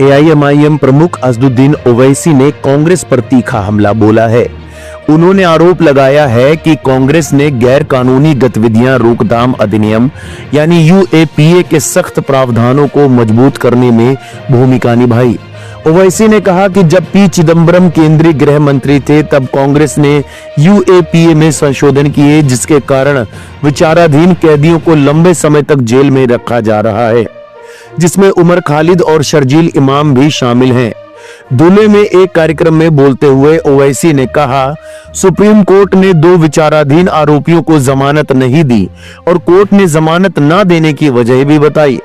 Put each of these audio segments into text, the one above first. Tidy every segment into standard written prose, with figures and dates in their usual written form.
AIMIM प्रमुख असदुद्दीन ओवैसी ने कांग्रेस पर तीखा हमला बोला है। उन्होंने आरोप लगाया है कि कांग्रेस ने गैर कानूनी गतिविधियां रोकथाम अधिनियम यानी यूएपीए के सख्त प्रावधानों को मजबूत करने में भूमिका निभाई। ओवैसी ने कहा कि जब पी चिदंबरम केंद्रीय गृह मंत्री थे तब कांग्रेस ने यूएपीए में संशोधन किए, जिसके कारण विचाराधीन कैदियों को लंबे समय तक जेल में रखा जा रहा है, जिसमें उमर खालिद और शर्जील इमाम भी शामिल हैं। धुले में एक कार्यक्रम में बोलते हुए ओवैसी ने कहा, सुप्रीम कोर्ट ने 2 विचाराधीन आरोपियों को जमानत नहीं दी और कोर्ट ने जमानत न देने की वजह भी बताई।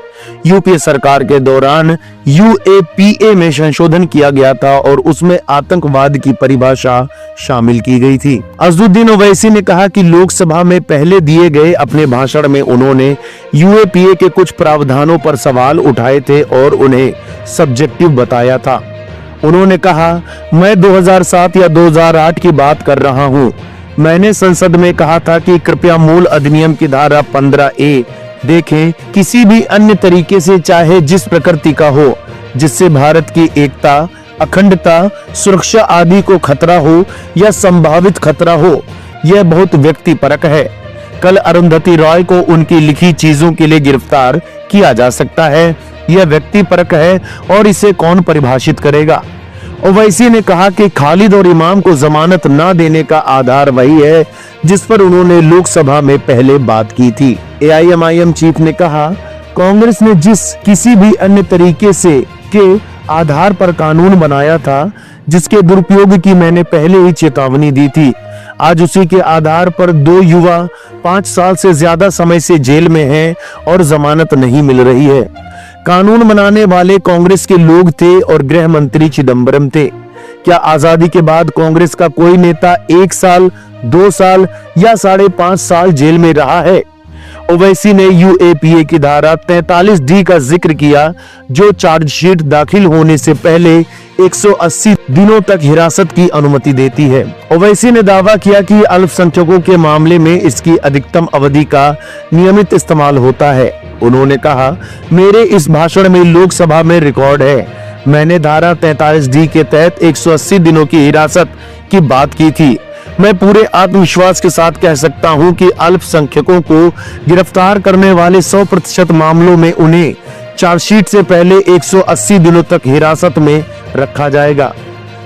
यूपीए सरकार के दौरान यूएपीए में संशोधन किया गया था और उसमें आतंकवाद की परिभाषा शामिल की गई थी। असदुद्दीन ओवैसी ने कहा कि लोकसभा में पहले दिए गए अपने भाषण में उन्होंने यूएपीए के कुछ प्रावधानों पर सवाल उठाए थे और उन्हें सब्जेक्टिव बताया था। उन्होंने कहा, मैं 2007 या 2008 की बात कर रहा हूं। मैंने संसद में कहा था कि कृपया मूल अधिनियम की धारा 15A देखें, किसी भी अन्य तरीके से चाहे जिस प्रकृति का हो, जिससे भारत की एकता, अखंडता, सुरक्षा आदि को खतरा हो या संभावित खतरा हो, यह बहुत व्यक्तिपरक है। कल अरुंधति रॉय को उनकी लिखी चीजों के लिए गिरफ्तार किया जा सकता है, यह व्यक्तिपरक है और इसे कौन परिभाषित करेगा। ओवैसी ने कहा कि खालिद और इमाम को जमानत न देने का आधार वही है जिस पर उन्होंने लोकसभा में पहले बात की थी। एआईएमआईएम चीफ ने कहा, कांग्रेस ने जिस किसी भी अन्य तरीके से के आधार पर कानून बनाया था, जिसके दुरुपयोग की मैंने पहले ही चेतावनी दी थी, आज उसी के आधार पर 2 युवा 5 साल से ज्यादा समय से जेल में हैं और जमानत नहीं मिल रही है। कानून बनाने वाले कांग्रेस के लोग थे और गृह मंत्री चिदंबरम थे। क्या आजादी के बाद कांग्रेस का कोई नेता 1 साल, 2 साल या 5.5 साल जेल में रहा है? ओवैसी ने यूएपीए की धारा 43D का जिक्र किया, जो चार्जशीट दाखिल होने से पहले 180 दिनों तक हिरासत की अनुमति देती है। ओवैसी ने दावा किया कि अल्पसंख्यकों के मामले में इसकी अधिकतम अवधि का नियमित इस्तेमाल होता है। उन्होंने कहा, मेरे इस भाषण में लोकसभा में रिकॉर्ड है, मैंने धारा 43D के तहत 180 दिनों की हिरासत की बात की थी। मैं पूरे आत्मविश्वास के साथ कह सकता हूं कि अल्पसंख्यकों को गिरफ्तार करने वाले 100% मामलों में उन्हें चार्जशीट से पहले 180 दिनों तक हिरासत में रखा जाएगा।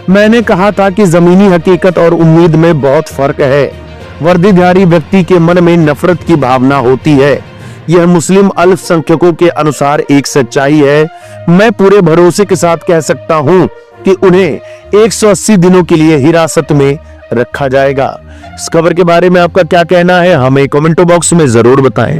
मैंने कहा था कि जमीनी हकीकत और उम्मीद में बहुत फर्क है। वर्दीधारी व्यक्ति के मन में नफरत की भावना होती है। यह मुस्लिम अल्पसंख्यकों के अनुसार एक सच्चाई है। मैं पूरे भरोसे के साथ कह सकता हूं कि उन्हें 180 दिनों के लिए हिरासत में रखा जाएगा। इस खबर के बारे में आपका क्या कहना है, हमें कमेंट बॉक्स में जरूर बताएं।